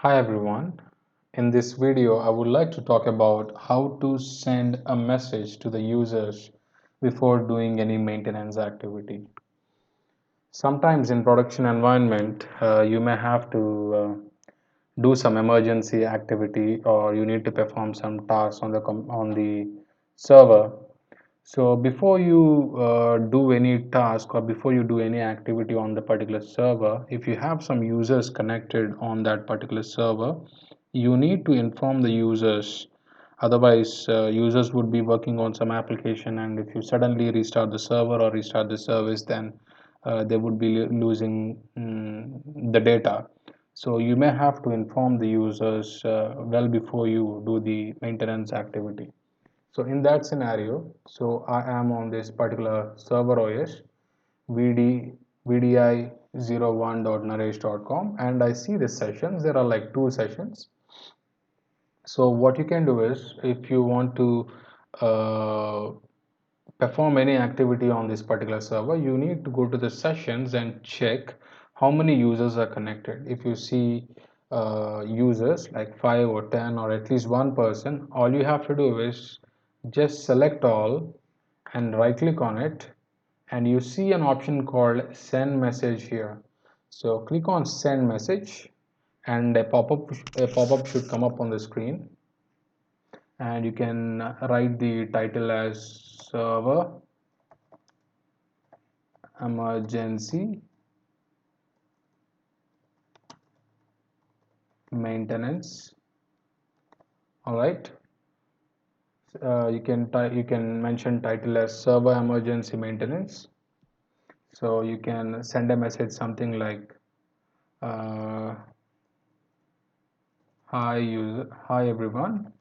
Hi everyone. In this video, I would like to talk about how to send a message to the users before doing any maintenance activity. Sometimes in production environment, you may have to do some emergency activity or you need to perform some tasks on the server. So before you do any task or before you do any activity on the particular server, if you have some users connected on that particular server, you need to inform the users. Otherwise, users would be working on some application, and if you suddenly restart the server or restart the service, then they would be losing the data. So you may have to inform the users well before you do the maintenance activity. So in that scenario, so I am on this particular server OS vd vdi01.naresh.com, and I see the sessions. There are like two sessions. So what you can do is, if you want to uh, perform any activity on this particular server, you need to go to the sessions and check how many users are connected. If you see users like 5 or 10 or at least one person, all you have to do is just select all and right click on it, and you see an option called send message here. So click on send message, and a pop-up should come up on the screen, and you can write the title as server emergency maintenance. All right, you can mention title as server emergency maintenance. So you can send a message something like uh, hi everyone,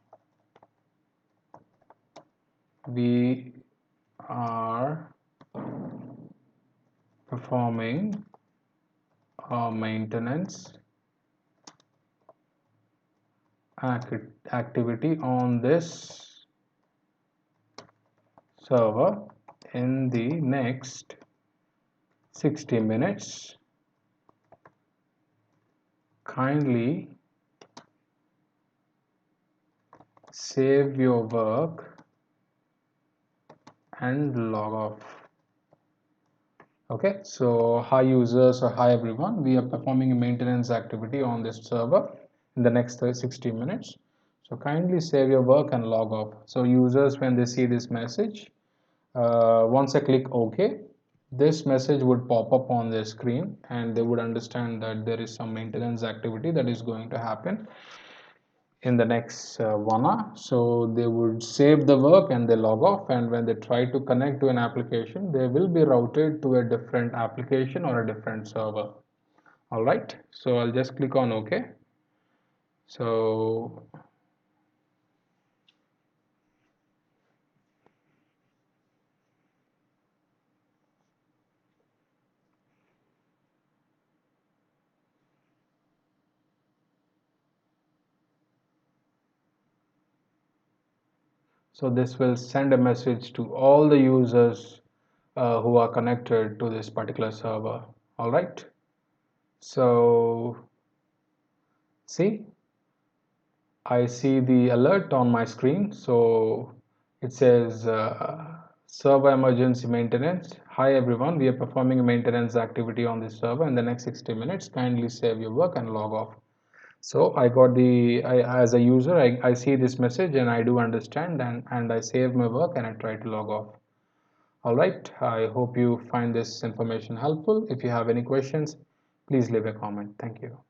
we are performing a maintenance activity on this server in the next 60 minutes. Kindly save your work and log off. Okay, so hi users or hi everyone, we are performing a maintenance activity on this server in the next 60 minutes. So kindly save your work and log off. So users, when they see this message, once I click OK, this message would pop up on their screen, and they would understand that there is some maintenance activity that is going to happen in the next 1 hour. So they would save the work and they log off, and when they try to connect to an application, they will be routed to a different application or a different server. All right, so I'll just click on OK. So this will send a message to all the users who are connected to this particular server. All right, so see, I see the alert on my screen. So it says server emergency maintenance. Hi everyone, we are performing a maintenance activity on this server in the next 60 minutes. Kindly save your work and log off. So I got as a user, I see this message and I do understand, and I save my work and I try to log off. All right, I hope you find this information helpful. If you have any questions, please leave a comment. Thank you.